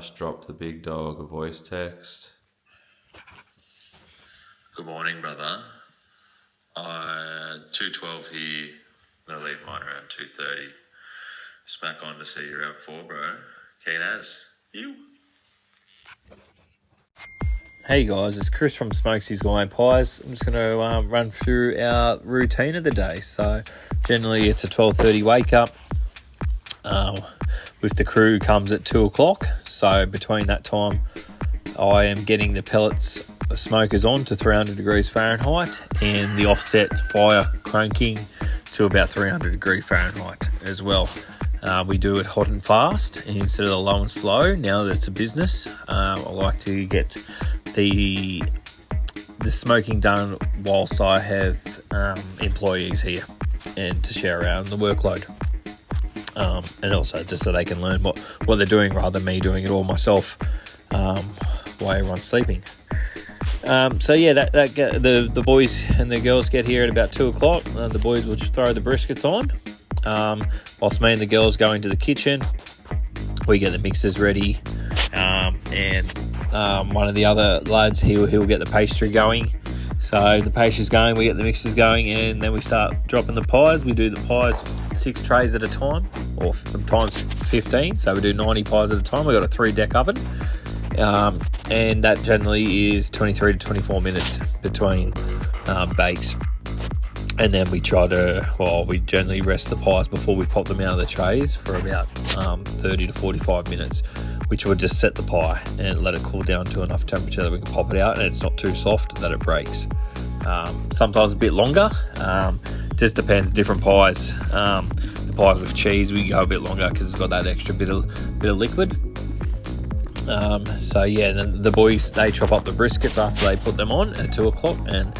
just dropped the big dog a voice text. Good morning, brother. 2:12 here. I'm going to leave mine around 2:30. Smack on to see you're out 4, bro. Keen as. You? Hey guys, it's Chris from Shhmoakesy's Guy and Pies. I'm just going to run through our routine of the day. So generally it's a 12:30 wake up. With the crew comes at 2 o'clock. So between that time, I am getting the pellets smokers on to 300 degrees Fahrenheit and the offset fire cranking to about 300 degrees Fahrenheit as well. We do it hot and fast instead of the low and slow. Now that it's a business, I like to get the smoking done whilst I have employees here and to share around the workload. And also just so they can learn what they're doing rather than me doing it all myself while everyone's sleeping. So yeah, the boys and the girls get here at about 2 o'clock. The boys will throw the briskets on, whilst me and the girls go into the kitchen. We get the mixers ready, and one of the other lads he'll get the pastry going. So the pastry's going, we get the mixers going, and then we start dropping the pies. We do the pies 6 trays at a time, or times 15. So we do 90 pies at a time. We've got a 3-deck oven. And that generally is 23 to 24 minutes between bakes. And then we generally rest the pies before we pop them out of the trays for about 30 to 45 minutes, which would just set the pie and let it cool down to enough temperature that we can pop it out and it's not too soft that it breaks. Sometimes a bit longer, just depends, different pies. The pies with cheese, we go a bit longer because it's got that extra bit of liquid. So yeah, then the boys, they chop up the briskets after they put them on at 2 o'clock, and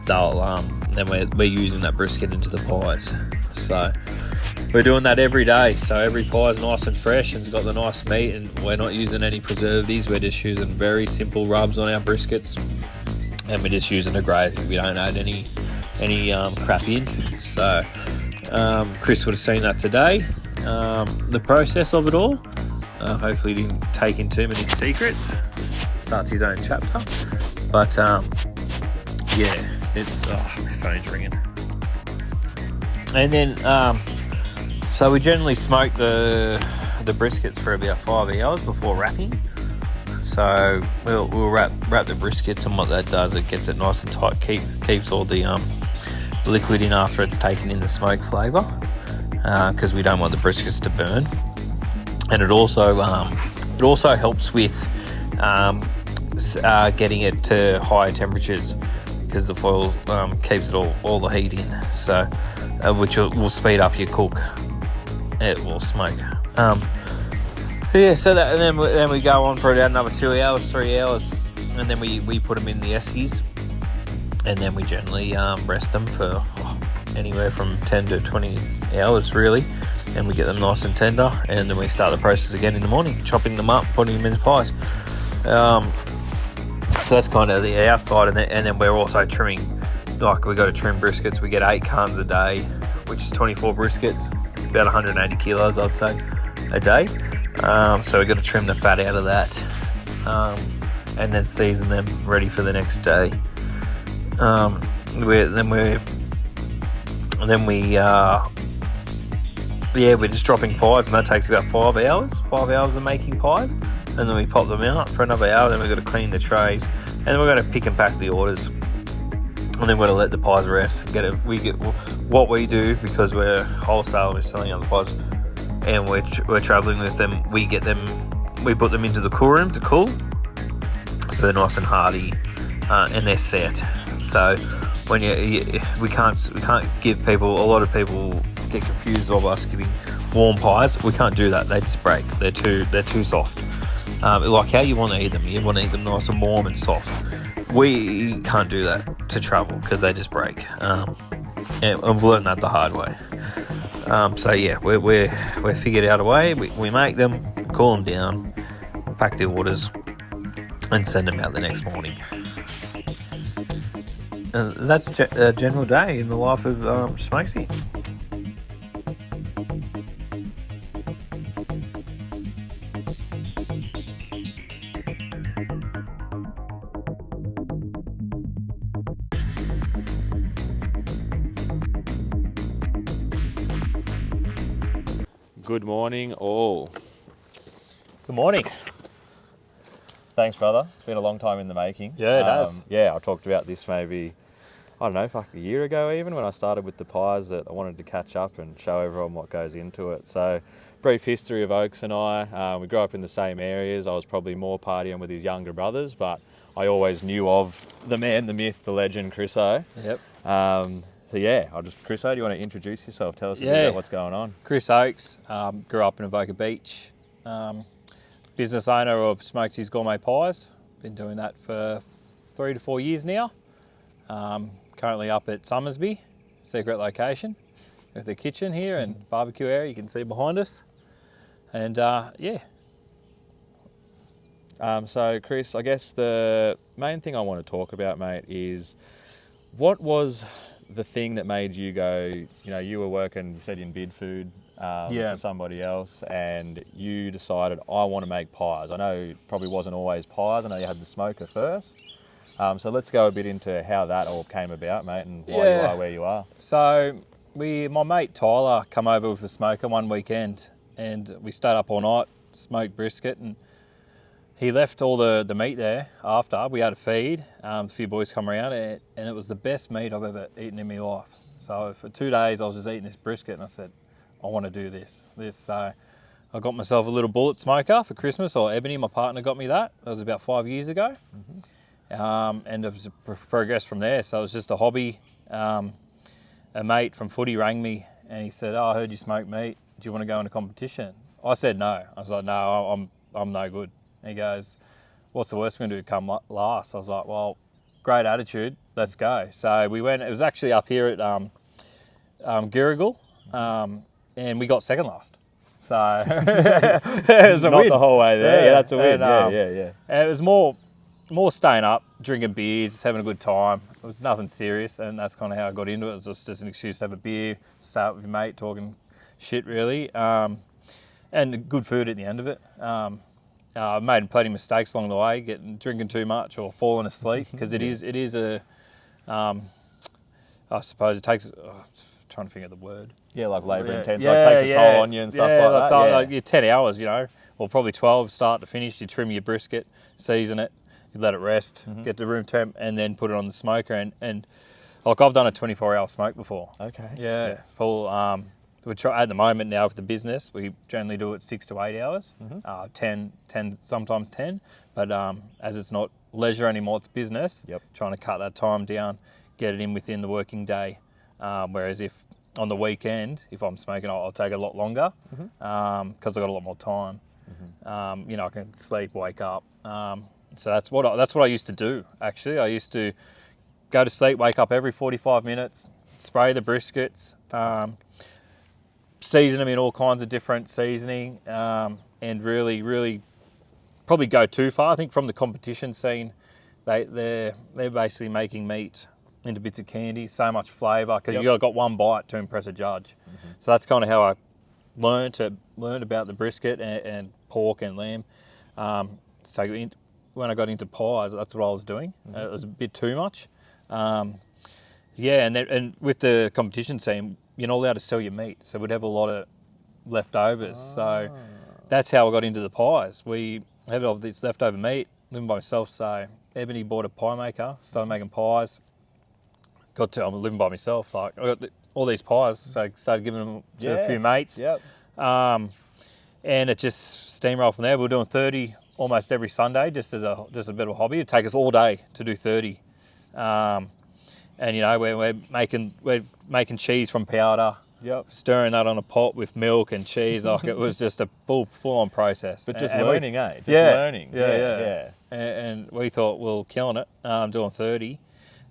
they'll then we're using that brisket into the pies. So we're doing that every day. So every pie is nice and fresh and got the nice meat, and we're not using any preservatives. We're just using very simple rubs on our briskets, and we're just using a gravy. We don't add any crap in. So Chris would have seen that today. The process of it all. Hopefully he didn't take in too many secrets. Starts his own chapter. But yeah, it's my phone's ringing. And then so we generally smoke the briskets for about 5 hours before wrapping. So we'll wrap the briskets, and what that does, it gets it nice and tight, keeps all the liquid in after it's taken in the smoke flavour, because we don't want the briskets to burn. And it also helps with getting it to higher temperatures, because the foil keeps it all the heat in. So which will speed up your cook. It will smoke. Yeah. So that, and then we go on for about another 2 hours, 3 hours, and then we put them in the eskies, and then we generally rest them for anywhere from 10 to 20 hours really. And we get them nice and tender, and then we start the process again in the morning, chopping them up, putting them in pies. So that's kind of the outside, and then we're also trimming. Like, we got to trim briskets. We get 8 cartons a day, which is 24 briskets, about 180 kilos, I'd say, a day. So we got to trim the fat out of that, and then season them ready for the next day. We're just dropping pies, and that takes about 5 hours. 5 hours of making pies, and then we pop them out for another hour. Then we've got to clean the trays, and then we're going to pick and pack the orders, and then we're going to let the pies rest. What we do, because we're wholesale, we're selling other pies, and we're travelling with them. We put them into the cool room to cool, so they're nice and hardy, and they're set. So when we can't give people. A lot of people get confused of us giving warm pies. We can't do that. They just break. They're too soft. Like how you want to eat them. You want to eat them nice and warm and soft. We can't do that to travel because they just break. And I've learned that the hard way. So yeah, we figured out a way. We make them, cool them down, pack the orders, and send them out the next morning. That's a general day in the life of Shhmoakesy. Good morning, all. Good morning. Thanks, brother. It's been a long time in the making. Yeah, it has. Yeah, I talked about this maybe, I don't know, a year ago even, when I started with the pies, that I wanted to catch up and show everyone what goes into it. So, brief history of Oaks and I. We grew up in the same areas. I was probably more partying with his younger brothers, but I always knew of the man, the myth, the legend, Chris O. Yep. So yeah, Chris O, do you want to introduce yourself? Tell us a bit about what's going on. Chris Oakes, grew up in Avoca Beach. Business owner of Shhmoakesy's Gourmet Pies. Been doing that for 3 to 4 years now. Currently up at Summersby, secret location, with the kitchen here and barbecue area you can see behind us. And So Chris, I guess the main thing I want to talk about, mate, is what was the thing that made you go, you were working, you said in bid food for somebody else, and you decided, I want to make pies. I know it probably wasn't always pies. I know you had the smoker first. So let's go a bit into how that all came about, mate, and why you are where you are. So my mate Tyler come over with a smoker one weekend, and we stayed up all night, smoked brisket, and he left all the meat there after. We had a feed, a few boys come around, and it was the best meat I've ever eaten in my life. So for 2 days I was just eating this brisket, and I said, I want to do this. So I got myself a little bullet smoker for Christmas, or Ebony, my partner, got me that. That was about 5 years ago. And it was progressed from there. So it was just a hobby. A mate from footy rang me and he said, I heard you smoke meat. Do you want to go in a competition? I said no. I was like, no, I'm no good. He goes, what's the worst we're going to do, come last? I was like, well, great attitude, let's go. So we went, it was actually up here at Girrigal, and we got second last. So it was a Not win. the whole way there. Yeah, that's a win. And, Yeah. And it was more staying up, drinking beers, having a good time. It was nothing serious, and that's kind of how I got into it. It was just an excuse to have a beer, start with your mate, talking shit really, and good food at the end of it. I made plenty of mistakes along the way, drinking too much or falling asleep, because it is a, I suppose it takes, trying to think of the word. Yeah, like labour intense, like takes a toll on you and stuff like that. Like you're 10 hours, or probably 12, start to finish. You trim your brisket, season it, you let it rest, get to room temp, and then put it on the smoker. And like I've done a 24-hour smoke before. Okay. Yeah. Full. We try at the moment now with the business. We generally do it 6 to 8 hours, 10, sometimes 10. But as it's not leisure anymore, it's business. Trying to cut that time down, get it in within the working day. Whereas if on the weekend, if I'm smoking, I'll take a lot longer because I've got a lot more time. I can sleep, wake up. So that's what I used to do. Actually, I used to go to sleep, wake up every 45 minutes, spray the briskets. Season them in all kinds of different seasoning, and really probably go too far. I think from the competition scene, they're basically making meat into bits of candy, so much flavour, because you got one bite to impress a judge. So that's kind of how I learned about the brisket and pork and lamb. So when I got into pies, that's what I was doing. It was a bit too much. And with the competition scene, you're not allowed to sell your meat, so we'd have a lot of leftovers. So that's how I got into the pies. We had all this leftover meat, living by myself. So Ebony bought a pie maker, started making pies. I'm living by myself. Like I got all these pies, so I started giving them to a few mates. And it just steamrolled from there. We were doing 30 almost every Sunday, just a bit of a hobby. It'd take us all day to do 30. And we're making cheese from powder, stirring that on a pot with milk and cheese. Like it was just a full-on process. But just learning, Just learning. Yeah. And we thought we were killing it, doing 30,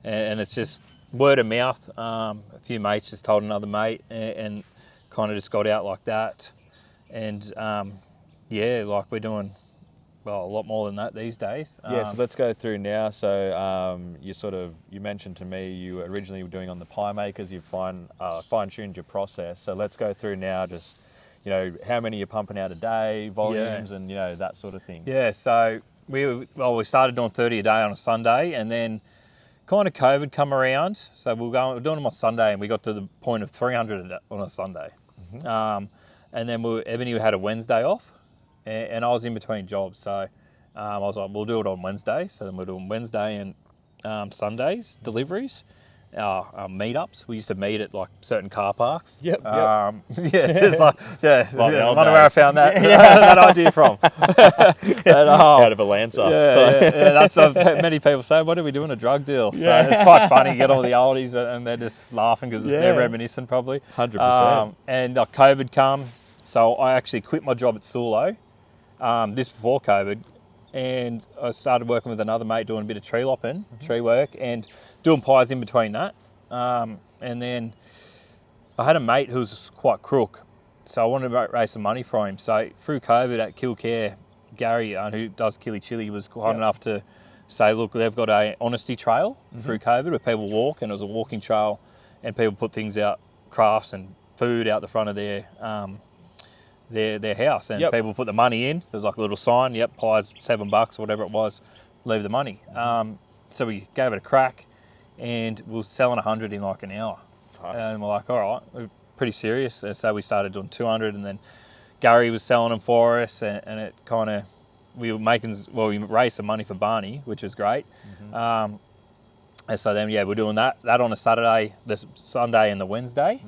and it's just word of mouth. A few mates just told another mate, and kind of just got out like that. And like we're doing a lot more than that these days. So let's go through now. So you mentioned to me you originally were doing on the pie makers. You've fine-tuned your process. So let's go through now. Just how many you're pumping out a day, volumes, and that sort of thing. Yeah. So we started doing 30 a day on a Sunday, and then kind of COVID come around. So we're doing them on Sunday, and we got to the point of 300 on a Sunday. and then Ebony had a Wednesday off, and I was in between jobs, so I was like, we'll do it on Wednesday. So then we're doing Wednesday and Sundays deliveries. Meetups. We used to meet at like certain car parks. Yep. Yeah, just like Like the I old wonder where I days. found that that idea from. Out of a Lancer. Yeah, that's what many people say. What are we doing? A drug deal? So it's quite funny. You get all the oldies and they're just laughing because they're reminiscent, probably. 100%. And COVID come, so I actually quit my job at Sulo. This before COVID, and I started working with another mate doing a bit of tree lopping, tree work, and doing pies in between that. And then I had a mate who was quite crook, so I wanted to raise some money for him. So through COVID at Killcare, Gary, who does Killy Chili, was kind enough to say, look, they've got a honesty trail through COVID where people walk, and it was a walking trail, and people put things out, crafts and food out the front of their house, and people put the money in. There's like a little sign, pies $7 or whatever it was, leave the money. So we gave it a crack, and we were selling 100 in like an hour. And we're like, all right, we're pretty serious. And so we started doing 200, and then Gary was selling them for us, and it kind of, we raised some money for Barney, which is great. And so then, we're doing that on a Saturday, the Sunday and the Wednesday.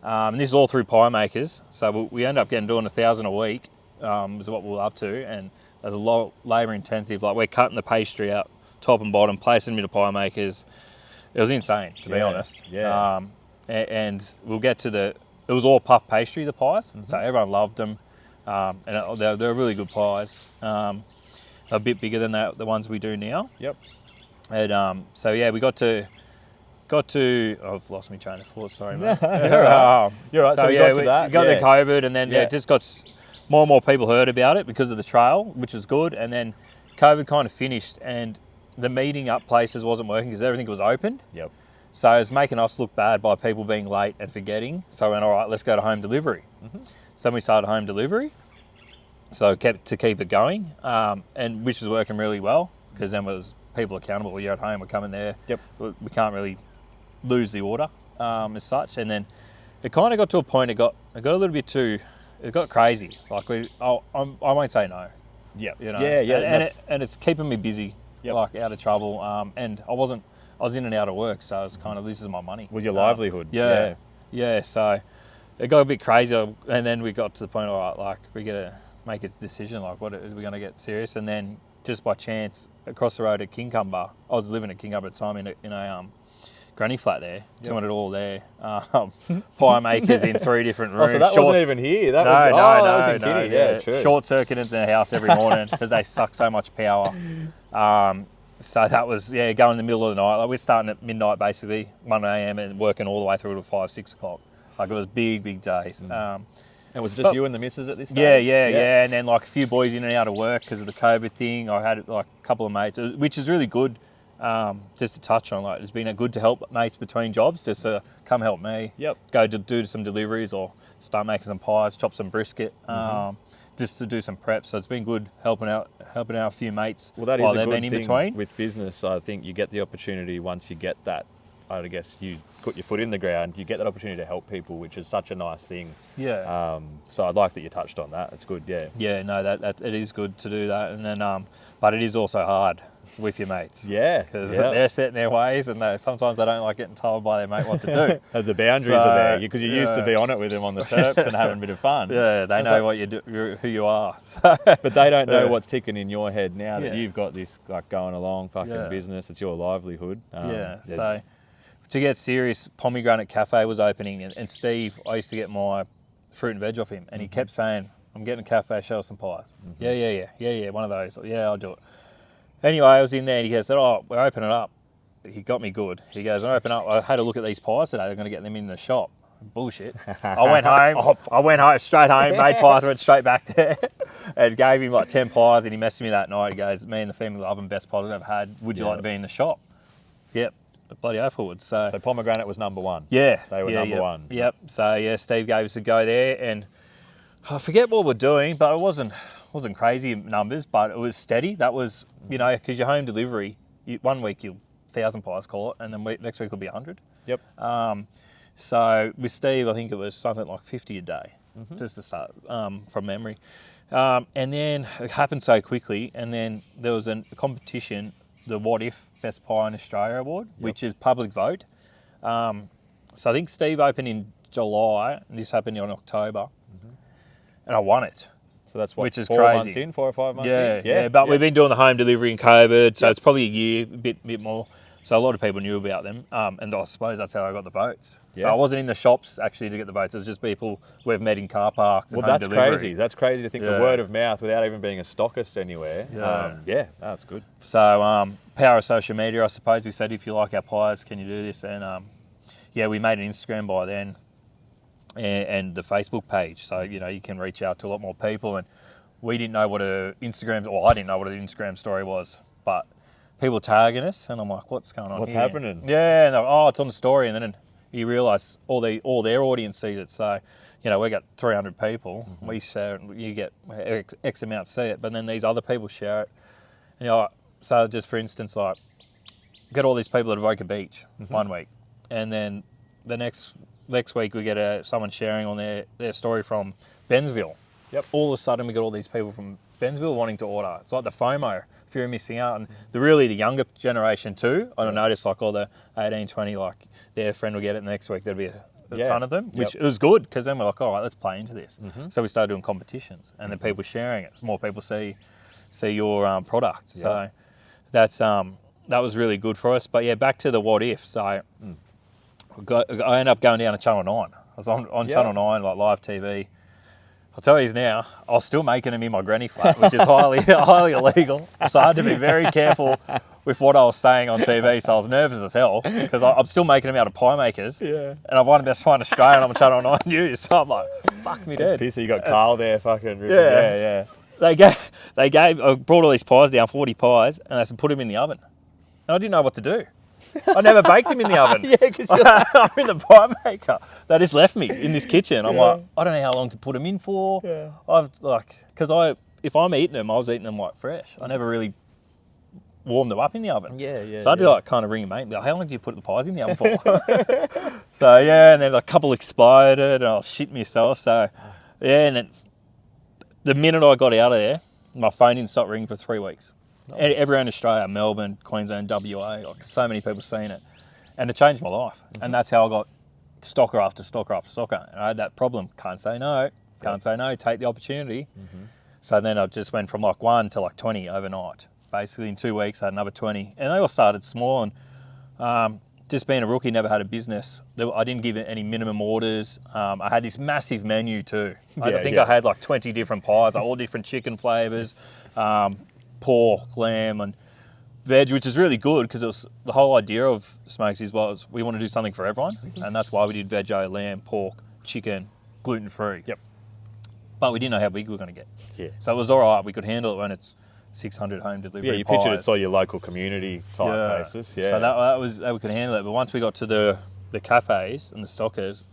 And this is all through Pie Makers. So we end up doing 1,000 a week, is what we're up to. And there's a lot labour intensive. Like, we're cutting the pastry out, top and bottom, placing them into Pie Makers. It was insane, to be honest. Yeah. And we'll get to it was all puff pastry, the pies. So everyone loved them. And they're really good pies. A bit bigger than the ones we do now. Yep. And we got to. I've lost my train of thought. Sorry, mate. You're right. So we got to that. We got the COVID, and then it just got more and more people heard about it because of the trail, which was good. And then COVID kind of finished, and the meeting up places wasn't working because everything was open. Yep. So it was making us look bad by people being late and forgetting. So I went, all right, let's go to home delivery. So then we started home delivery. So keep it going, and which is working really well because then was people accountable. Well, you're at home, we're coming there. Yep. We can't really lose the order as such. And then it kind of got to a point. It got a little bit too. It got crazy. Like I won't say no. Yeah. You know. Yeah. And it's keeping me busy. Like out of trouble. And I was in and out of work, so it's kind of, this is my money. Was your livelihood? Yeah. So it got a bit crazy, and then we got to the point, all right, like we got to make a decision. Like, what are we going to get serious? And then just by chance, across the road at Kincumber, I was living at Kincumber at the time in a granny flat there, doing it all there. Pie makers in 3 different rooms. Oh, so that wasn't even here. That was in Kitty. Yeah, true. Short circuit into the house every morning because they suck so much power. So that was, going in the middle of the night. Like, we're starting at midnight, basically, 1 a.m. and working all the way through to 5, 6 o'clock. Like, it was big days. And was it just you and the missus at this stage? Yeah. And then, like, a few boys in and out of work because of the COVID thing. I had, like, a couple of mates, which is really good. Just to touch on, like, it's been good to help mates between jobs, just to come help me. Go to do some deliveries or start making some pies, chop some brisket, just to do some prep. So it's been good helping out a few mates. Well, that is while a they've good been in thing between. with business. I think you get the opportunity once you get that. I guess you put your foot in the ground. You get that opportunity to help people, which is such a nice thing. Yeah. So I'd like that you touched on that. It's good. Yeah. Yeah. No, that it is good to do that, and then but it is also hard with your mates. Yeah. Because they're set in their ways, and sometimes they don't like getting told by their mate what to do. As the boundaries are there, because you used to be on it with them on the terps and having a bit of fun. Yeah, they know what you do, who you are. So. But they don't know what's ticking in your head now that you've got this like going along fucking business. It's your livelihood. So to get serious, Pomegranate Cafe was opening, and Steve, I used to get my fruit and veg off him, and he kept saying, I'm getting a cafe, show us some pies. Yeah, one of those. Yeah, I'll do it. Anyway, I was in there, and he goes, oh, we're opening up. He got me good. He goes, I had a look at these pies today. They're going to get them in the shop. Bullshit. I went home, straight home, made pies, went straight back there, and gave him like 10 pies, and he messaged me that night. He goes, me and the family love them, best pies I've ever had. Would you like to be in the shop? Yep. Bloody oath forward. So Pomegranate was number 1. Yeah. They were number 1. Yep. So Steve gave us a go there, and I forget what we're doing, but it wasn't crazy numbers, but it was steady. That was, because your home delivery, 1 week you'll 1,000 pies, call it, and then next week will be 100. Yep. So with Steve, I think it was something like 50 a day. just to start from memory. And then it happened so quickly, and then there was a competition, the What If Best Pie in Australia Award, which is public vote. So I think Steve opened in July, and this happened in October, and I won it. So that's what, which is 4 crazy. months in, 4 or 5 months Yeah, in? yeah. But we've been doing the home delivery in COVID, so it's probably a year, a bit more. So a lot of people knew about them, and I suppose that's how I got the votes. So Yeah. I wasn't in the shops actually to get the votes. It was just people we've met in car parks. And Well, home that's delivery. crazy. That's crazy to think the Yeah. word of mouth without even being a stockist anywhere. That's good. So power of social media, I suppose. We said, if you like our pies, can you do this? And we made an Instagram by then, and the Facebook page. So you can reach out to a lot more people. And we didn't know what I didn't know what an Instagram story was, but people tagging us, and I'm like, what's going on? What's here? happening? Yeah, and they're like, oh, it's on the story, and then you realise all their audience sees it. So, we got 300 people. We share it, you get X amount see it, but then these other people share it. And so just for instance, like, get all these people at Avoca Beach 1 week, and then the next week we get someone sharing on their story from Bennsville. Yep. All of a sudden we got all these people from Bennsville wanting to order. It's like the FOMO, fear of missing out, and the younger generation too. I noticed like all the 18, 20, like their friend will get it next week. There'll be a ton of them, which it was good, because then we're like, all right, let's play into this. So we started doing competitions, and then people sharing it. More people see your product. So that's that was really good for us. But yeah, back to the what if. So I ended up going down to Channel 9. I was on Channel 9, like live TV. I'll tell you now, I was still making them in my granny flat, which is highly illegal. So I had to be very careful with what I was saying on TV. So I was nervous as hell, because I'm still making them out of pie makers. Yeah. And I've won Best Pie in Australia, and I'm on Channel 9 News. So I'm like, fuck me dead. So you got Carl there fucking ripping. Yeah. I brought all these pies down, 40 pies, and they said put them in the oven. And I didn't know what to do. I never baked them in the oven. Because I'm in the pie maker. They just left me in this kitchen. I'm like, I don't know how long to put them in for. Yeah. If I'm eating them, I was eating them like fresh. I never really warmed them up in the oven. So I had to kind of ring a mate and be like, how long do you put the pies in the oven for? So and then a couple expired, and I was shitting myself. So and then the minute I got out of there, my phone didn't stop ringing for 3 weeks. Everywhere in Australia, Melbourne, Queensland, WA, like so many people seen it, and it changed my life. And that's how I got stocker after stocker after stocker. And I had that problem: can't say no, take the opportunity. So then I just went from like 1 to like 20 overnight. Basically, in 2 weeks, I had another 20, and they all started small. And just being a rookie, never had a business. I didn't give it any minimum orders. I had this massive menu too. I think I had like 20 different pies, like all different chicken flavors. Pork, lamb, and veg, which is really good, because it was the whole idea of Shhmoakesy was we want to do something for everyone, and that's why we did veggie, lamb, pork, chicken, gluten-free. But we didn't know how big we were going to get. So it was all right. We could handle it when it's 600 home delivery. You pictured it's all your local community type basis. So that was we could handle it. But once we got to the cafes and the stockers,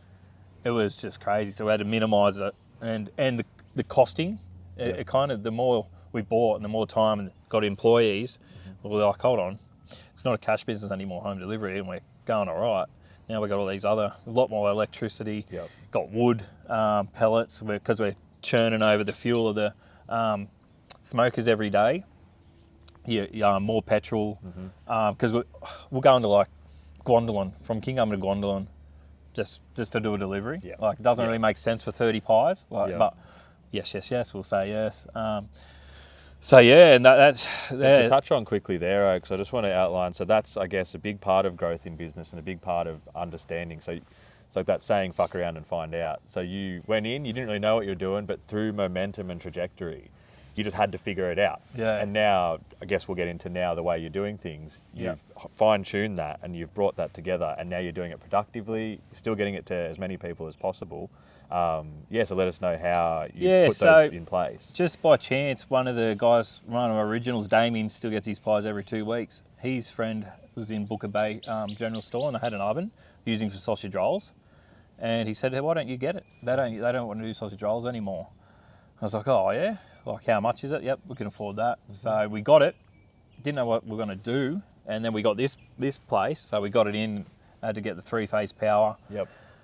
it was just crazy. So we had to minimise it, and the costing. It kind of, the more we bought and the more time and got employees, we were like, hold on, it's not a cash business anymore, home delivery, and we're going all right. Now we've got all these a lot more electricity, got wood, pellets, because we're churning over the fuel of the smokers every day. More petrol, because we're going to like Gwendolyn, from Kingham to Gwendolyn, just to do a delivery. Like, it doesn't really make sense for 30 pies, but yes, we'll say yes. And that's to touch on quickly there, because I just want to outline. So that's, I guess, a big part of growth in business and a big part of understanding. So it's like that saying, fuck around and find out. So you went in, you didn't really know what you were doing, but through momentum and trajectory, you just had to figure it out. And now, I guess we'll get into now the way you're doing things. You've fine-tuned that, and you've brought that together, and now you're doing it productively, still getting it to as many people as possible. So let us know how you put those in place. Just by chance, one of the guys, one of my originals, Damien, still gets his pies every 2 weeks. His friend was in Booker Bay General Store, and they had an oven using for sausage rolls. And he said, hey, why don't you get it? They don't want to do sausage rolls anymore. I was like, oh yeah? Like, how much is it? Yep, we can afford that. So we got it, didn't know what we were going to do, and then we got this place, so we got it in, had to get the 3-phase power.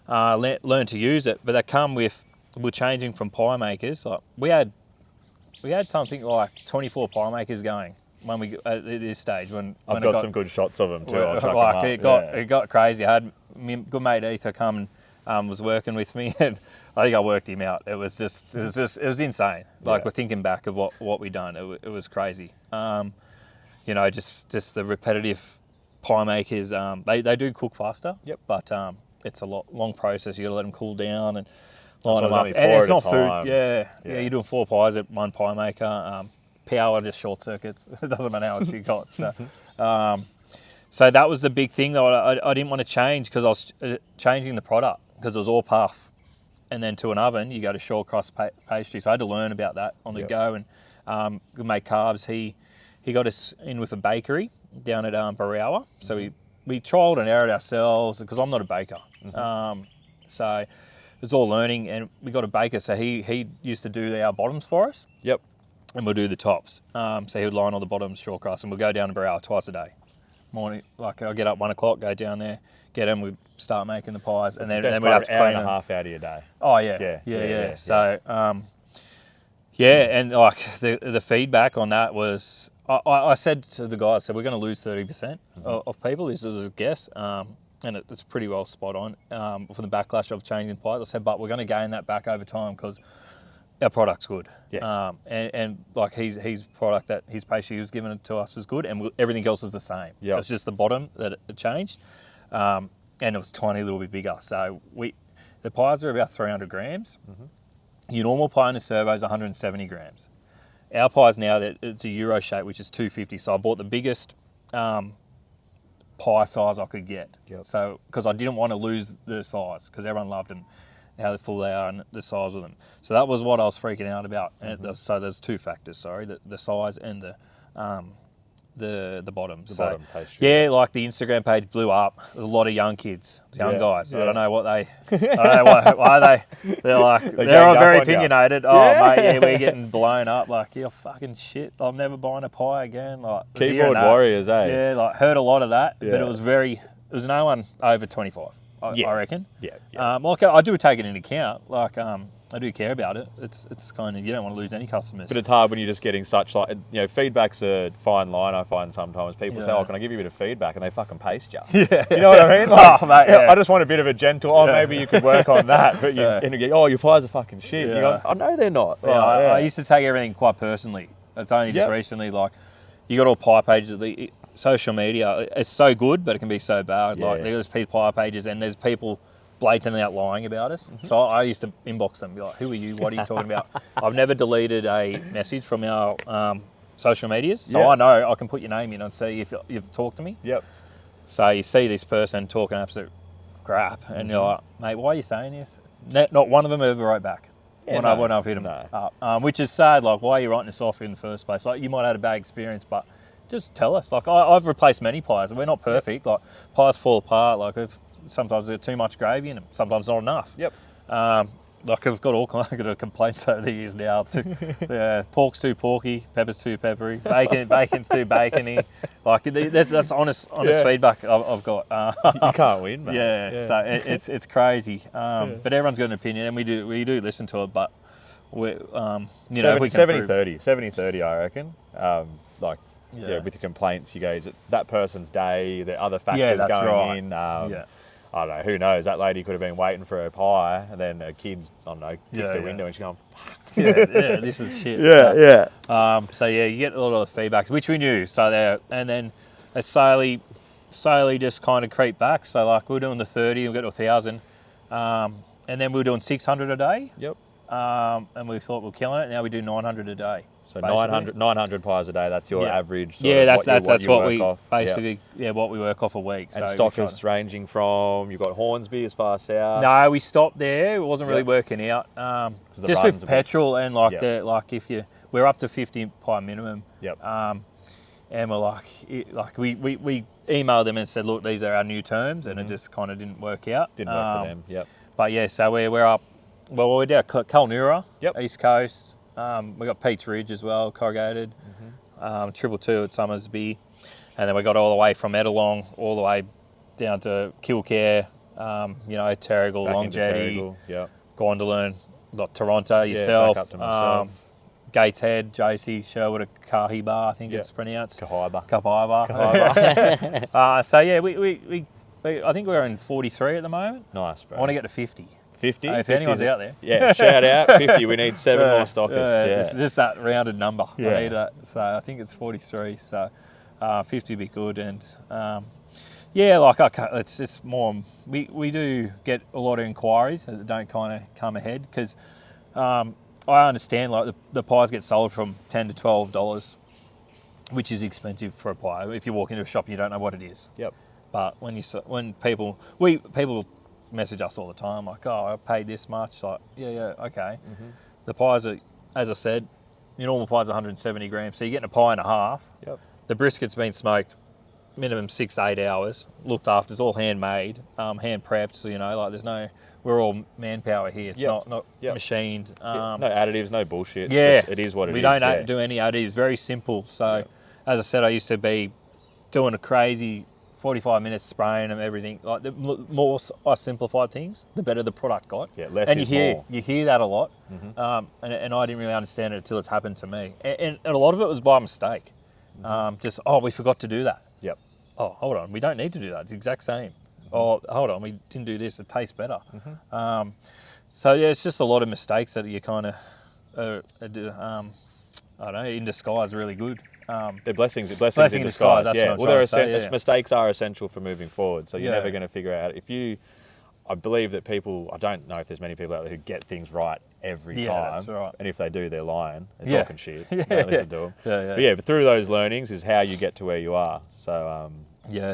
Learn to use it, but they come with we're changing from pie makers. Like we had something like 24 pie makers going when we at this stage. When I've it got some good shots of them too. well, I'll chuck like them up. it got crazy. I had my good mate Ether come and was working with me, and I think I worked him out. It was insane. Like we're thinking back of what we done. It was crazy. You know, just the repetitive pie makers. They do cook faster. Yep. But it's a long process. You got to let them cool down and line them it's up. only And four it's at a not time. food. Yeah, you're doing 4 pies at one pie maker. Power just short circuits. It doesn't matter how much you got. So, so that was the big thing that I didn't want to change because I was changing the product because it was all puff, and then to an oven you go to short crust pastry. So I had to learn about that on the go and good mate Carbs. He got us in with a bakery down at Barawa. So we trialled and errored ourselves because I'm not a baker. So it's all learning, and we got a baker. So he used to do our bottoms for us. Yep. And we'll do the tops. So he would line all the bottoms short crust, and we'll go down to Barawa twice a day. Morning, like I'll get up 1 o'clock, go down there, get them, we start making the pies, and then we'd have to hour clean and a them. half out of your day. Oh yeah. So and like the feedback on that was, I said to the guys, we're going to lose 30% of people. This is a guess, and it's pretty well spot on for the backlash of changing the pies. I said, but we're going to gain that back over time because our product's good. Yes. And like his product that his pastry was given to us was good, and everything else is the same. Yep. It's just the bottom that it changed, and it was tiny, a little bit bigger. So the pies are about 300 grams. Your normal pie in the servo is 170 grams. Our pie's now that it's a Euro shape, which is 250. So I bought the biggest pie size I could get. Yep. So because I didn't want to lose the size because everyone loved them, how full they are and the size of them. So that was what I was freaking out about. And so there's 2 factors, sorry, the size and the bottom. Bottom pastry. Yeah, like the Instagram page blew up. There's a lot of young kids, guys. Yeah. I don't know what they, I don't know why they're like, they're all ganged very up on you. opinionated. Oh, mate, we're getting blown up. Like, you're fucking shit. I'm never buying a pie again. Like Keyboard warriors, eh? Yeah, like heard a lot of that, but Yeah. it was no one over 25. I reckon. Yeah. Like I do take it into account. Like I do care about it. It's kind of, you don't want to lose any customers. But it's hard when you're just getting such feedback's a fine line. I find sometimes people say, "Oh, can I give you a bit of feedback?" and they fucking paste you. Yeah. You know what I mean? Like, Oh, mate, yeah. I just want a bit of a gentle. Oh, maybe you could work on that. But and you go, "Oh, your pies are fucking shit." Yeah. You go, "I know they're not." Yeah, I used to take everything quite personally. It's only just recently, like, you got all pie pages. Social media, it's so good, but it can be so bad. Yeah. Like, there's pie pages, and there's people blatantly out lying about us. So I used to inbox them, be like, "Who are you? What are you talking about?" I've never deleted a message from our social medias, so I know I can put your name in and see if you've talked to me. Yep. So you see this person talking absolute crap, and you're like, "Mate, why are you saying this?" Not one of them ever wrote back. When I've hit them up, which is sad. Like, why are you writing this off in the first place? Like, you might have had a bad experience, but just tell us. Like, I've replaced many pies. We're not perfect. Like, pies fall apart. Like, sometimes there's too much gravy in them. Sometimes not enough. Yep. Like, I've got all kinds of complaints over the years now. Pork's too porky, pepper's too peppery, bacon's too bacony. Like, that's honest feedback I've got. You can't win, mate. Yeah. So it's crazy. But everyone's got an opinion, and we do listen to it. But we, if we can 70-30, 70-30, I reckon. With the complaints, you go, is it that person's day? The other factors that's going right. in. I don't know, who knows? That lady could have been waiting for her pie, and then her kids, I don't know, kicked the window, and she's going, this is shit. So you get a lot of feedback, which we knew. And then it slowly just kind of creep back. So like we were doing the 30, we got to 1,000, and then we were doing 600 a day. Yep. And we thought we were killing it. Now we do 900 a day. So 900 pies a day, that's your average. That's what we off. basically, what we work off a week. And stockists ranging from, you've got Hornsby as far south. No, we stopped there. It wasn't really working out. Just with petrol and we're up to 50 pie minimum. Yep. And we're we emailed them and said, look, these are our new terms, and it just kind of didn't work out. Didn't work for them. Yep. But so we're up. Well, we're down Culnura, East Coast. We got Pete's Ridge as well, corrugated. 222 at Summersby, and then we got all the way from Ettalong all the way down to Kilcare, Terrigal, Long Jetty, Gondolin, like Toronto, yourself, back up to myself. Gateshead, Josie, Sherwood, Kahiba, I think it's pronounced. Kahaiba. So yeah, we I think we're in 43 at the moment. Nice, bro. I want to get to 50. 50? So if anyone's out there. Yeah, shout out, 50. We need 7 more stockists, yeah. Just that rounded number. Yeah. I need that. So I think it's 43. So 50 would be good. And yeah, like it's just more. We do get a lot of inquiries that don't kind of come ahead because I understand like the pies get sold from $10 to $12, which is expensive for a pie. If you walk into a shop, you don't know what it is. Yep. But when people message us all the time like, oh, I paid this much. Like, yeah, okay. Mm-hmm. The pies are, as I said, your normal pie's 170 grams, so you're getting a pie and a half. Yep. The brisket's been smoked minimum 6-8 hours, looked after. It's all handmade, hand prepped. So we're all manpower here. It's not machined. No additives, no bullshit. Yeah, it's just, it is what it is. We don't do any additives. Very simple. So, as I said, I used to be doing a crazy 45 minutes spraying and everything. Like the more I simplified things, the better the product got. Yeah, less and is more. You hear that a lot, and I didn't really understand it until it's happened to me. And a lot of it was by mistake. We forgot to do that. Yep. Oh, hold on, we don't need to do that. It's the exact same. Oh, hold on, we didn't do this. It tastes better. So yeah, it's just a lot of mistakes that you kind of, I don't know, in disguise, really good. They're blessings in Blessing in disguise, disguise. that's Yeah. what I'm trying to say, Mistakes are essential for moving forward. So you're Yeah. never going to figure out I believe that people. I don't know if there's many people out there who get things right every time. That's right. And if they do, they're lying. They're talking shit. Yeah. Don't listen to them. But through those learnings is how you get to where you are. So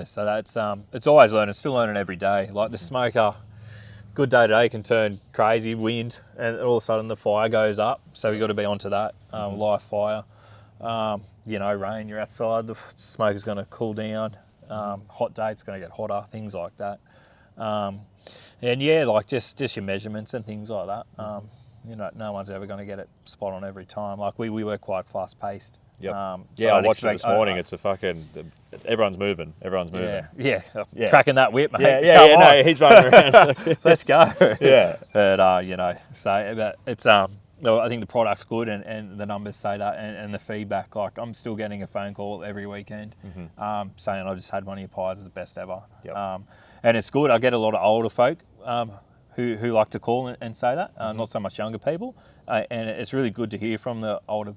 so that's it's always learning, still learning every day. Like the smoker, good day today can turn crazy, wind, and all of a sudden the fire goes up. So we've got to be onto that. Live fire. Rain, you're outside, the smoke is going to cool down. Hot day, it's going to get hotter, things like that. Just your measurements and things like that. No one's ever going to get it spot on every time. Like we work quite fast paced. Yep. So I watched it this morning. It's everyone's moving. Everyone's moving. Yeah. Cracking that whip, mate. No, he's running around. Let's go. Yeah. But it's I think the product's good and the numbers say that and the feedback. Like I'm still getting a phone call every weekend saying I just had one of your pies, it's the best ever. Yep. And it's good. I get a lot of older folk who like to call and say that, not so much younger people. And it's really good to hear from the older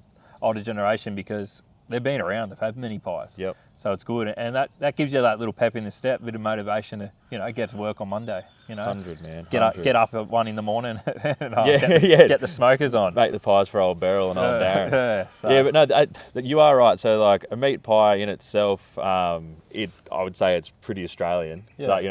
generation because they've been around, they've had many pies. Yep. So it's good. And that gives you that little pep in the step, bit of motivation to, get to work on Monday. 100, man. Get up at 1 a.m. and get the smokers on. Make the pies for old Beryl and old Darren. But no, you are right. So like a meat pie in itself, I would say it's pretty Australian. Yeah. But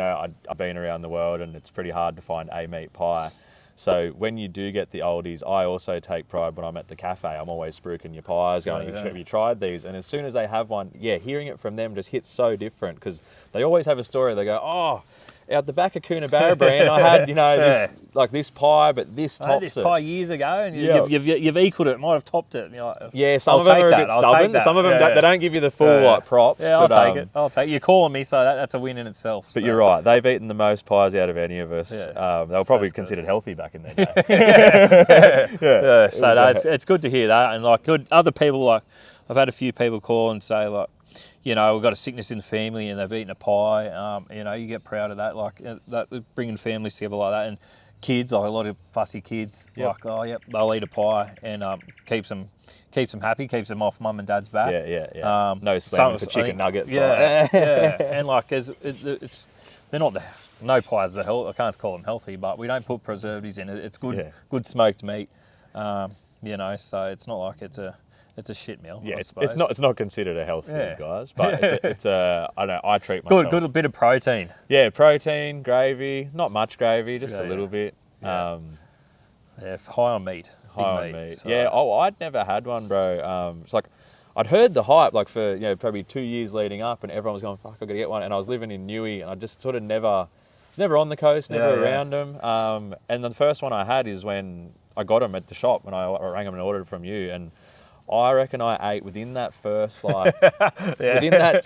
I've been around the world and it's pretty hard to find a meat pie. So when you do get the oldies, I also take pride when I'm at the cafe. I'm always spruiking your pies, going, have you tried these? And as soon as they have one, hearing it from them just hits so different because they always have a story. They go, oh, out the back of Coonabarra brand, I had, this pie, but this tops it. I had this pie years ago, and you've equalled it, might have topped it. Some of them are a bit stubborn. Some of them, they don't give you the full props. Yeah, I'll take it. You're calling me, so that's a win in itself. But you're right. They've eaten the most pies out of any of us. Yeah. They were probably considered healthy back in their day. So it's good to hear that. And, good other people, I've had a few people call and say, we've got a sickness in the family and they've eaten a pie. You get proud of that, that bringing families together like that. And kids, a lot of fussy kids, they'll eat a pie and keeps them happy, keeps them off mum and dad's back. Yeah. No slamming for chicken nuggets. Yeah. And they're not no pies are healthy. I can't call them healthy, but we don't put preservatives in it. It's good, good smoked meat. So it's not like it's a shit meal. Yeah, it's not considered a health food, guys. But it's a I don't know. I treat myself. Good bit of protein. Yeah, protein, gravy, not much gravy, just a little bit. Yeah. High on meat. High on meat. So. I'd never had one, bro. It's like I'd heard the hype for probably 2 years leading up, and everyone was going, "Fuck, I gotta get one." And I was living in Newey, and I just sort of never on the coast, never around them. And the first one I had is when I got them at the shop, and I rang them and ordered from you, and I reckon I ate within that first within that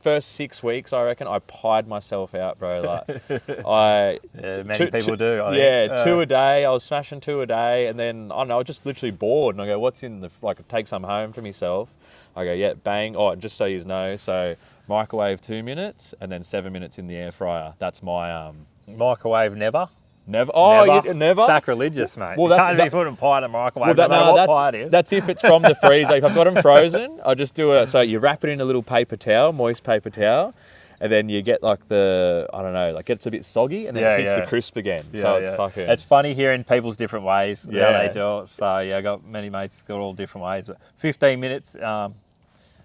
first 6 weeks. I reckon I pied myself out, bro. Like many people do. I think. 2 a day. I was smashing 2 a day, and then I don't know, I was just literally bored, and I go, "What's in the take some home for myself?" I go, "Yeah, bang." Oh, just so you know, so microwave 2 minutes, and then 7 minutes in the air fryer. That's my Microwave never. Never. Oh, never. You never. Sacrilegious, mate. Well, you that's can't be putting pie in a microwave. No matter what pie it is. That's if it's from the freezer. If I've got them frozen, I just do so you wrap it in a little paper towel, moist paper towel, and then you get gets a bit soggy, and then it hits the crisp again. Yeah, so it's fucking. It's funny hearing people's different ways how they do it. So yeah, I got many mates got all different ways. But 15 minutes at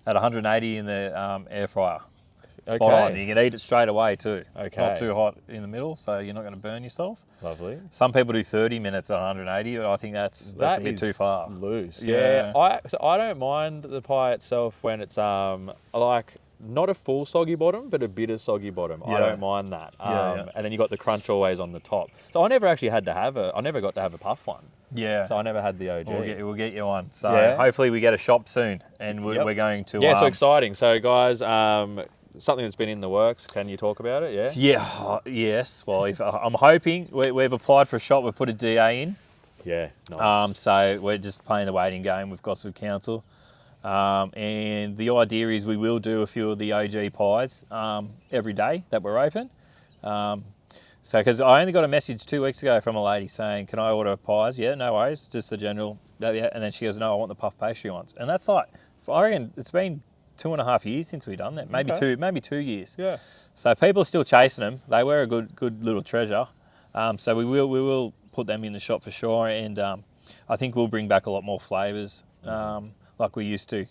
180 in the air fryer. Spot on. You can eat it straight away too. Okay. Not too hot in the middle, so you're not going to burn yourself. Lovely. Some people do 30 minutes at 180, but I think that's a bit too far. Loose. Yeah. I don't mind the pie itself when it's not a full soggy bottom, but a bit of soggy bottom. I don't mind that. And then you got the crunch always on the top. So I never actually got to have a puff one. Yeah. So I never had the OG. We'll get you one. So hopefully we get a shop soon, and we're going to. Yeah, so exciting. So guys, something that's been in the works. Can you talk about it? Yeah. Yeah. Yes. Well, I'm hoping we've applied for a shop. We've put a DA in. Yeah. Nice. So we're just playing the waiting game with Gosford Council. And the idea is we will do a few of the OG pies every day that we're open. So because I only got a message 2 weeks ago from a lady saying, "Can I order pies?" Yeah, no worries, just the general. And then she goes, "No, I want the puff pastry ones." And that's I reckon it's been 2.5 years since we've done that. Maybe 2 years. Yeah. So people are still chasing them. They were a good little treasure. So we will put them in the shop for sure. And I think we'll bring back a lot more flavours. Like we used to,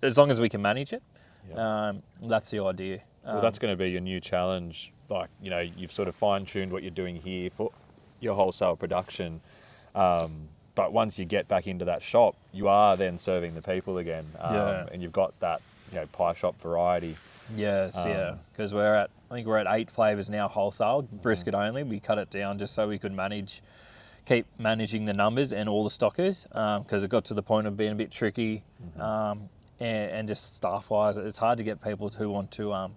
as long as we can manage it. That's the idea. Well, that's going to be your new challenge. You've sort of fine-tuned what you're doing here for your wholesale production. But once you get back into that shop, you are then serving the people again. And you've got that, pie shop variety. Yes, because I think we're at 8 flavours now wholesale, brisket only. We cut it down just so we could keep managing the numbers and all the stockers, because it got to the point of being a bit tricky, and just staff-wise, it's hard to get people who want to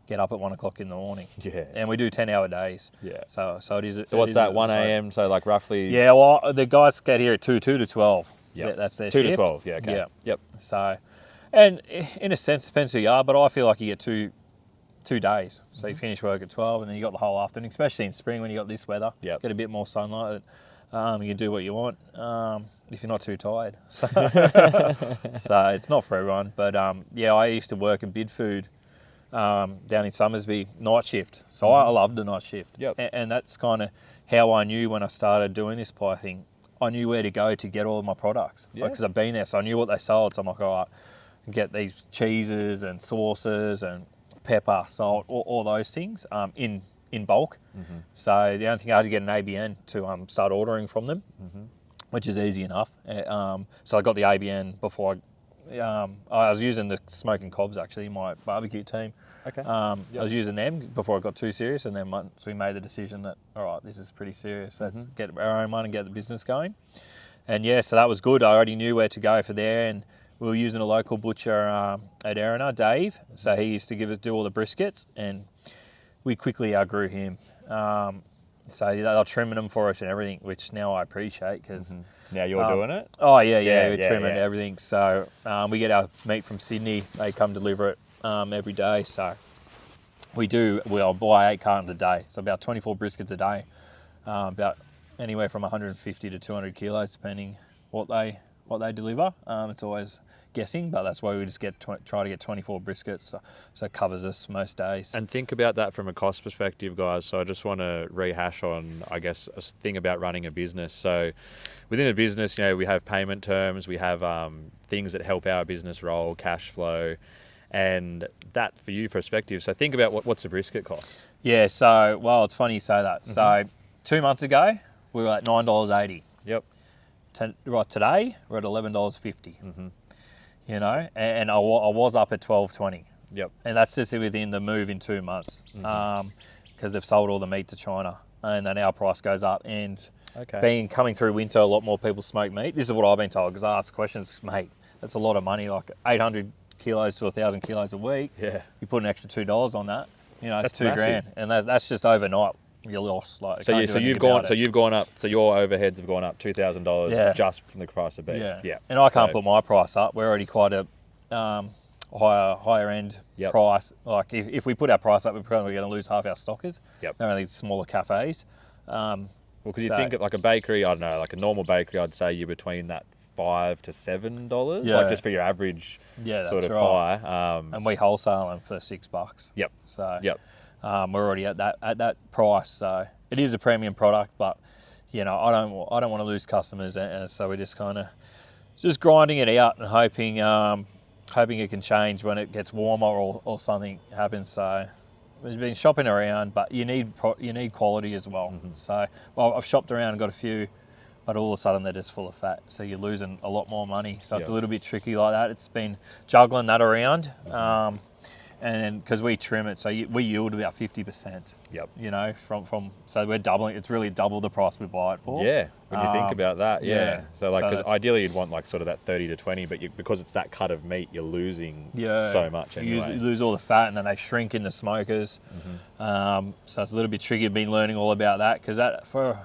get up at 1 o'clock in the morning. Yeah. And we do 10-hour days. Yeah. So it is. So what's that? 1 a.m. So like roughly. Yeah. Well, the guys get here at 2 to 12. Yeah. That's their 2 shift. to 12. Yeah. Okay. Yeah. Yep. So, and in a sense, depends who you are, but I feel like you get two days. So you finish work at 12, and then you got the whole afternoon, especially in spring when you got this weather. Yeah. Get a bit more sunlight. You can do what you want if you're not too tired. So it's not for everyone. But I used to work in bid food down in Summersby, night shift. So I loved the night shift. Yep. And that's kind of how I knew when I started doing this pie thing. I knew where to go to get all of my products because I've been there. So I knew what they sold. So I'm like, all right, get these cheeses and sauces and pepper, salt, all those things in bulk. So the only thing I had to get an ABN to start ordering from them, which is easy enough. So I got the ABN before I was using the smoking cobs actually in my barbecue team. Okay. I was using them before it got too serious, and then once we made the decision that all right, this is pretty serious, let's get our own one and get the business going. And so that was good. I already knew where to go for there, and we were using a local butcher at Erina, Dave. So he used to do all the briskets, and we quickly outgrew him. So they're trimming them for us and everything, which now I appreciate because now you're doing it. Oh yeah, we're trimming everything. So we get our meat from Sydney. They come deliver it every day. So we'll buy 8 cartons a day. So about 24 briskets a day. About anywhere from 150 to 200 kilos, depending what they deliver. It's always guessing, but that's why we just try to get 24 briskets, so it covers us most days. And think about that from a cost perspective, guys. So I just want to rehash on, I guess, a thing about running a business. So within a business, we have payment terms, we have things that help our business roll, cash flow, and that for you perspective. So think about what's a brisket cost. Yeah, so, well, it's funny you say that. So 2 months ago, we were at $9.80. Yep. Right today, we're at $11.50. And I was up at $12.20. Yep. And that's just within the move in 2 months, because they've sold all the meat to China, and then our price goes up. And Okay. Coming through winter, a lot more people smoke meat. This is what I've been told because I ask questions, mate. That's a lot of money, like 800 kilos to 1,000 kilos a week. Yeah. You put an extra $2 on that, you know, it's That's $2 massive. grand, and that's just overnight. You're lost. Like, So you've gone up. So your overheads have gone up $2,000 Yeah. just from the price of beef. Yeah. And I can't So- put my price up. We're already quite a higher end Yep. price. Like if we put our price up, we're probably going to lose half our stockers. Yep. They're only smaller cafes. Well, because you So- think of like a bakery, I don't know, like a normal bakery, I'd say you're between that $5 to $7, Yeah. like just for your average Yeah, sort of that's right. pie. And we wholesale them for $6. Yep. So Yep. we're already at that price. So it is a premium product, but you know I don't want to lose customers, and so we're just kind of just grinding it out and hoping it can change when it gets warmer or something happens. So we've been shopping around, but you need quality as well. So I've shopped around and got a few, but all of a sudden they're just full of fat, so you're losing a lot more money. So it's a Yeah. little bit tricky like that. It's been juggling that around, and because we trim it, so we yield about 50%. Yep. You know, from so we're doubling. It's really double the price we buy it for. Yeah, when you think about that, yeah. yeah. So like, So because that's- ideally you'd want like sort of that 30 to 20, but because it's that cut of meat, you're losing Yeah, so much you anyway. lose all the fat, and then they shrink in the smokers. So it's a little bit tricky. I've been learning all about that because that for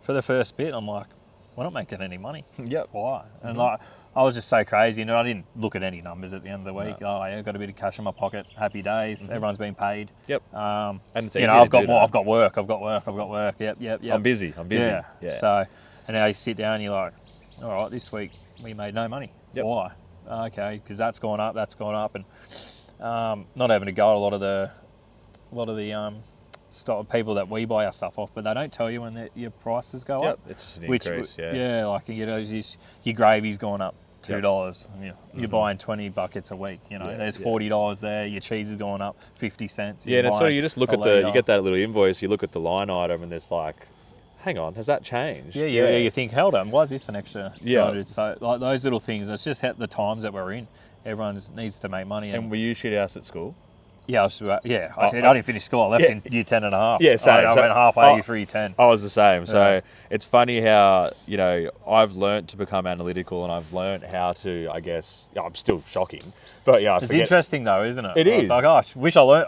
the first bit, I'm like, we're not making any money. Yep. Why? And like, I was just so crazy, and I didn't look at any numbers at the end of the week. Oh, yeah, got a bit of cash in my pocket. Happy days. Everyone's been paid. Yep. And it's you easy know, to I've got do more. that. I've got work. Yep. I'm busy. Yeah. Yeah. So, and now you sit down, and you're like, all right, this week we made no money. Yep. Why? Okay, because that's gone up, and not having to go a lot of the people that we buy our stuff off, but they don't tell you when your prices go Yep. up. It's just an increase. Yeah, like you know, your gravy's gone up $2. You're buying 20 buckets a week. You know, Yeah, there's yeah. $40 there. Your cheese is going up 50 cents. Yeah, and it's sort of, you just look a at litre. you get that little invoice, you look at the line item, and there's like, hang on, has that changed? Yeah. You think, hold on, why is this an extra 200? Yeah. So like those little things, it's just the times that we're in. Everyone needs to make money. And were you shit house at school? I said I didn't finish school. I left in year 10 and a half. Yeah, same. I So- went halfway through year 10. I was the same. So Yeah. it's funny how, you know, I've learnt to become analytical, and I've learnt how to, I guess, I'm still shocking, but yeah, I It's forget. interesting though, isn't it? It It's is. like, gosh, wish I learned.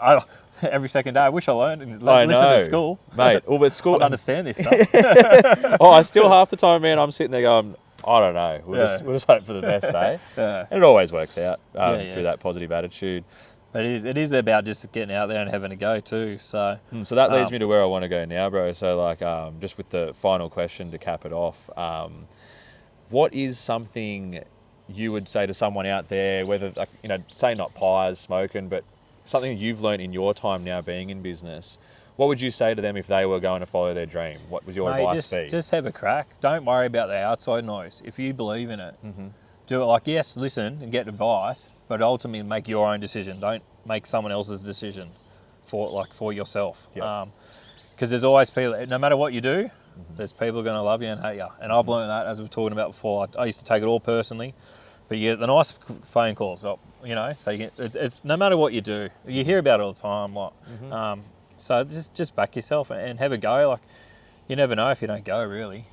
Every second day, I wish I learned and I listen know. to school. Mate, well, but school, I understand this stuff. I still half the time, man, I'm sitting there going, I don't know. We'll just hope for the best, eh? Yeah. And it always works out Yeah. through that positive attitude. But it is about just getting out there and having a go too. So So that leads me to where I want to go now, bro. So like, just with the final question to cap it off, what is something you would say to someone out there, whether, like, you know, say not pies, smoking, but something you've learned in your time now being in business? What would you say to them if they were going to follow their dream? What was your mate, advice be? just have a crack. Don't worry about the outside noise. If you believe in it, do it. Like, yes, listen and get advice, but ultimately make your own decision. Don't make someone else's decision for yourself. Yep. Because there's always people. No matter what you do, there's people going to love you and hate you. And I've learned that, as we've talked about before. I used to take it all personally, but you get the nice phone calls. You know, so you get, it's no matter what you do, you hear about it all the time. Like, so just back yourself and have a go. Like, you never know if you don't go, really.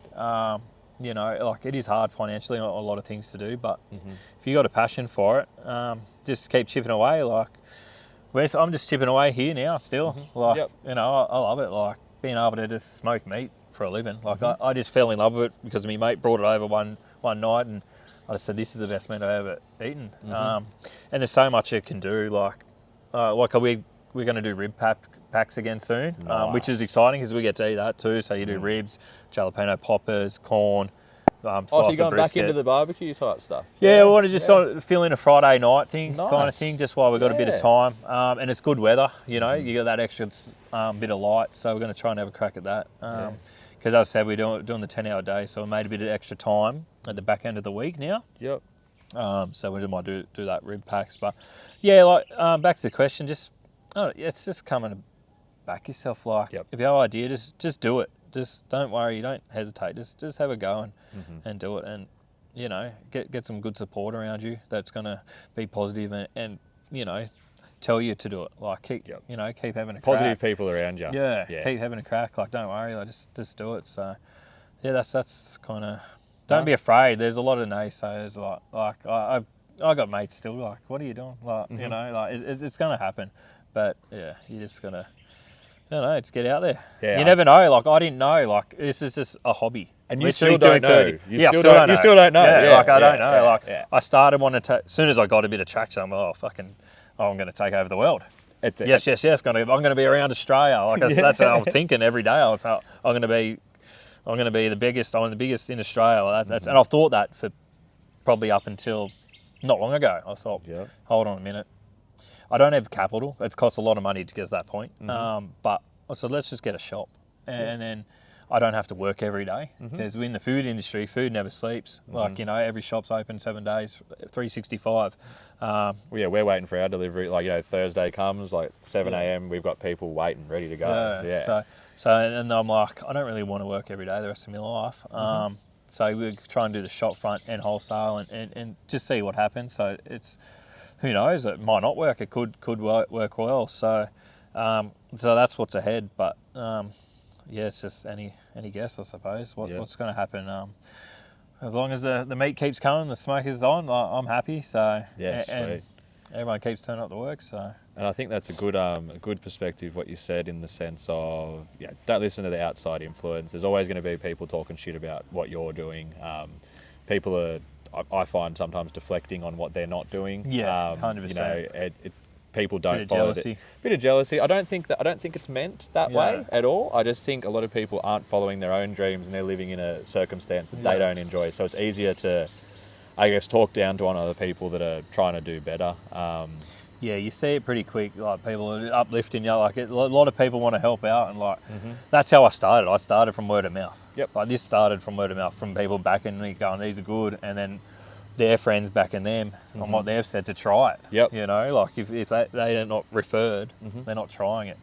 You know, like, it is hard financially, a lot of things to do, but if you got a passion for it, just keep chipping away. Like, I'm just chipping away here now still. Like, Yep. you know, I love it. Like, being able to just smoke meat for a living. Like, I just fell in love with it because my mate brought it over one night, and I just said, this is the best meat I've ever eaten. And there's so much it can do. Like we're going to do rib packs again soon, which is exciting because we get to eat that too. So you do ribs, jalapeno poppers, corn, slice So you're of going back brisket. into the barbecue type stuff? Yeah, we want to just sort of fill in a Friday night thing, kind of Nice. thing, just while we've got a bit of time. And it's good weather, you know, you got that extra bit of light, so we're going to try and have a crack at that. Because as I said, we're doing the 10-hour day, so we made a bit of extra time at the back end of the week now. Yep. So we might do that rib packs. But yeah, like, back to the question, it's just coming to back yourself. Like, Yep. if you have an idea, just do it. Just don't worry, don't hesitate. Just have a go and do it, and you know, get some good support around you that's going to be positive and you know, tell you to do it. Like, keep having a Positive crack. people around you. Yeah, keep having a crack. Like, don't worry, like, just do it. So that's kind of. Don't be afraid. There's a lot of naysayers. Like I got mates still like, what are you doing? Like you know, like it's gonna happen. But yeah, you just gotta. I don't know, just get out there. Yeah, you never know. Like I didn't know. Like this is just a hobby. And you Literally still don't doing know. 30. You Yeah, still I don't. You still don't know. Yeah, like I don't know. Yeah, like yeah. I started wanting to. As soon as I got a bit of traction, I'm like, I'm going to take over the world. Yes. I'm going to be around Australia. Like that's what I was thinking every day. I'm going to be the biggest. I'm the biggest in Australia. That's and I've thought that for probably up until not long ago. I thought, hold on a minute. I don't have capital. It costs a lot of money to get to that point. But I said, let's just get a shop, and then I don't have to work every day because in the food industry, food never sleeps. Like, you know, every shop's open 7 days, 365. Well, yeah, we're waiting for our delivery. Like, you know, Thursday comes, like 7 a.m. We've got people waiting, ready to go. Yeah. So and I'm like, I don't really want to work every day the rest of my life. So we try and do the shop front and wholesale and just see what happens. So it's, who knows, it might not work. It could work well. So that's what's ahead. But yeah, it's just any guess, I suppose. What's going to happen? As long as the meat keeps coming, the smoke is on, I'm happy. So Yeah, and sweet. everyone keeps turning up to work. So And I think that's a good perspective, what you said, in the sense of, don't listen to the outside influence. There's always going to be people talking shit about what you're doing. People are, I find, sometimes deflecting on what they're not doing. Yeah, 100%. You know, people don't Bit of follow jealousy. Bit of jealousy. I don't think it's meant that way at all. I just think a lot of people aren't following their own dreams and they're living in a circumstance that they don't enjoy. So it's easier to, I guess, talk down to on other people that are trying to do better. Yeah, you see it pretty quick. Like people are uplifting you. Like a lot of people want to help out, and like that's how I started. I started from word of mouth. Yep. Like this started from word of mouth, from people backing me, going, "These are good," and then their friends backing them on what they've said to try it. Yep. You know, like if they are not referred, they're not trying it.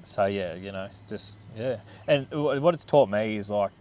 So yeah, you know, just yeah. And what it's taught me is like,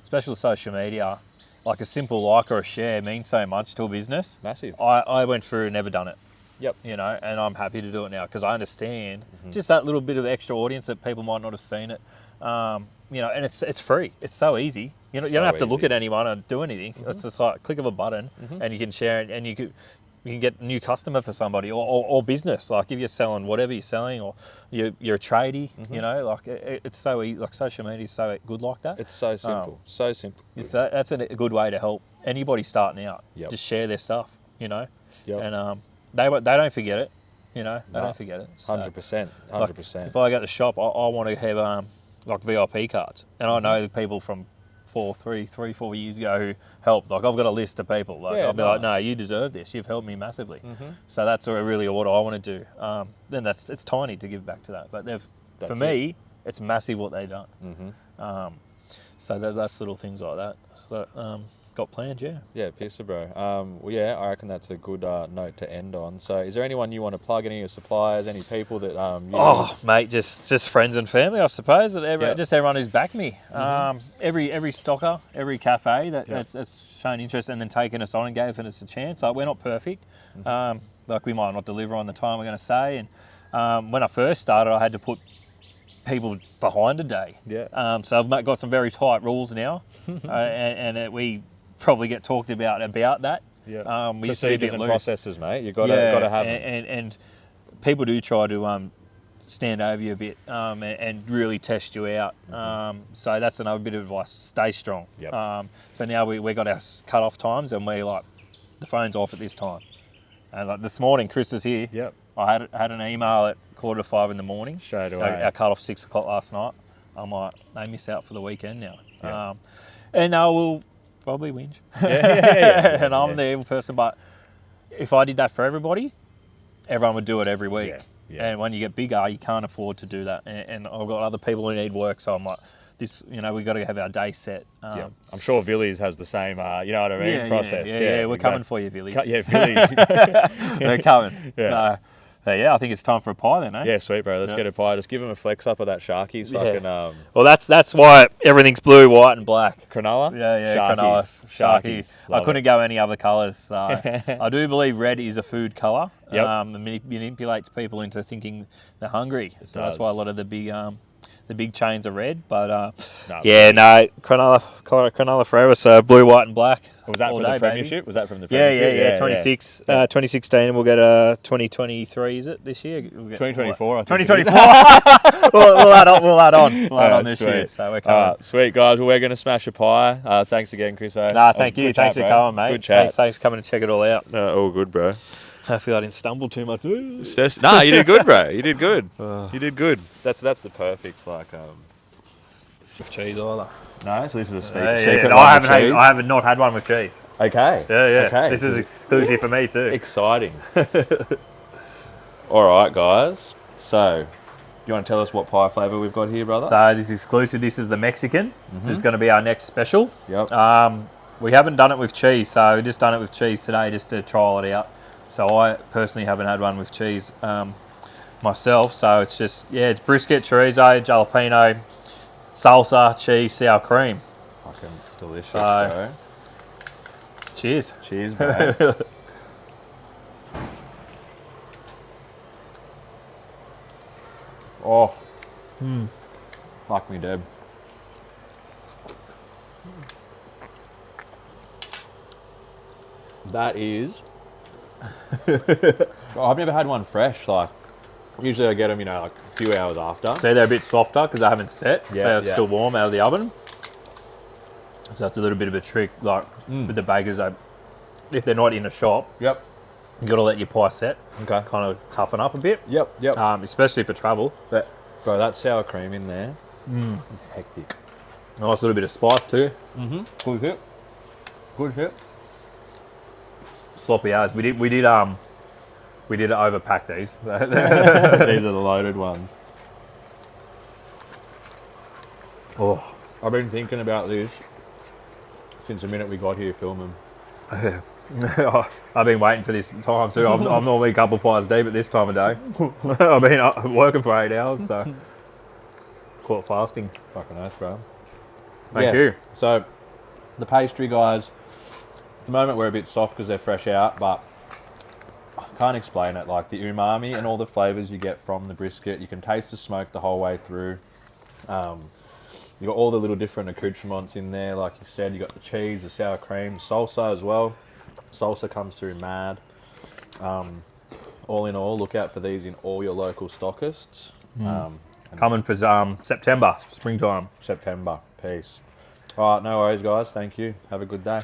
especially with social media, like a simple like or a share means so much to a business. Massive. I went through, never done it. Yep. You know, and I'm happy to do it now because I understand just that little bit of extra audience that people might not have seen it. You know, and it's free. It's so easy. You know, you don't have to look at anyone or do anything. It's just like a click of a button, and you can share it, and you can get a new customer for somebody or business. Like if you're selling whatever you're selling, or you're a tradie. You know, like it's so easy. Like social media is so good like that. It's so simple. So simple. That's a good way to help anybody starting out. Yep. Just share their stuff. You know, Yep. and they don't forget it. You know, they don't forget it. So, 100%. like, 100%. if I go to the shop, I want to have like VIP cards, and I know the people from 4 years ago who helped. Like I've got a list of people. Like I'll be like, no, you deserve this. You've helped me massively. So that's really what I want to do. Then it's tiny to give back to that, but for me, it's massive what they've done. So that's little things like that. So got planned, yeah. Yeah, pizza, bro. Well, yeah, I reckon that's a good note to end on. So, is there anyone you want to plug? Any of your suppliers? Any people that mate, just friends and family, I suppose. Just everyone who's backed me. Every stocker, every cafe that's shown interest and then taken us on and gave us a chance. Like we're not perfect. Like we might not deliver on the time we're going to say. And when I first started, I had to put people behind a day. Yeah. So I've got some very tight rules now, and we probably get talked about that. Yeah. We used to be a Procedures bit and loose. processes, mate. You got to have them. And people do try to stand over you a bit and really test you out. So that's another bit of advice. Stay strong. Yep. So now we got our cut-off times, and we like the phone's off at this time. And like this morning, Chris is here. Yep. I had an email at 4:45 in the morning. Straight away. Our cut-off 6 o'clock last night. I'm like, they miss out for the weekend now. Yeah. And I will probably whinge. Yeah. And I'm the evil person, but if I did that for everybody, everyone would do it every week. Yeah. And when you get bigger, you can't afford to do that. And I've got other people who need work, so I'm like, we got to have our day set. Yeah. I'm sure Villies has the same, you know what I mean, process. Yeah, we're coming for you, Villies. Yeah, Villies. They're coming. Yeah. No, I think it's time for a pie then, eh? Yeah, sweet, bro. Let's get a pie. Just give him a flex up of that Sharky's fucking... Well, that's why everything's blue, white and black. Cronulla? Yeah, Sharkies. Sharkies. I Love couldn't go any other colours. So I do believe red is a food colour. Yep. It manipulates people into thinking they're hungry. So that's does. why a lot of the the big chains are red. But No, yeah, no, Cronulla forever. So blue, white, and black. Was that all from day, the baby. premiership? Was that from the Yeah, premiership? 26, Yeah. 2016. We'll get a 2023. Is it this year? We'll get, 2024, I think. 2024. we'll add on. We'll add on this sweet. year. So we're coming. Sweet, guys. Well, we're going to smash a pie. Thanks again, Chris. Nah, thank you. Thanks for coming, mate. Good chat. Thanks for coming to check it all out. All good, bro. Hopefully I didn't stumble too much. Nah, you did good, bro. You did good. You did good. That's the perfect Cheese either. No, so this is a Yeah, secret. no, one with cheese? I haven't not had one with cheese. Okay. Yeah. Okay. This is exclusive for me too. Exciting. All right, guys. So, you want to tell us what pie flavour we've got here, brother? So this is exclusive. This is the Mexican. This is going to be our next special. Yep. We haven't done it with cheese, so we just done it with cheese today just to trial it out. So I personally haven't had one with cheese myself. So it's just, it's brisket, chorizo, jalapeno, salsa, cheese, sour cream. Fucking delicious, bro. Cheers. Cheers, bro. Oh. Fuck me, Deb. That is... I've never had one fresh. Like, usually I get them, like a few hours after. So they're a bit softer because they haven't set. Yeah, so it's yeah. still warm out of the oven. So that's a little bit of a trick, like with the bakers. If they're not in a shop, Yep. you got to let your pie set. Okay. Kind of toughen up a bit. Yep. Especially for travel. But Bro, that sour cream in there is hectic. nice little bit of spice too. Good hit. Good hit. Sloppy as we did overpack these. These are the loaded ones. Oh, I've been thinking about this since the minute we got here filming. I've been waiting for this time too. I'm normally a couple of pies deep at this time of day. I've been working for 8 hours, so caught fasting. Fucking oath, bro. Thank you. So, the pastry, guys, at the moment we're a bit soft because they're fresh out, but I can't explain it. Like the umami and all the flavours you get from the brisket, you can taste the smoke the whole way through. You got all the little different accoutrements in there, like you said. You got the cheese, the sour cream, salsa as well. Salsa comes through mad. All in all, look out for these in all your local stockists. Coming for September, springtime. September. Peace. All right, no worries, guys. Thank you. Have a good day.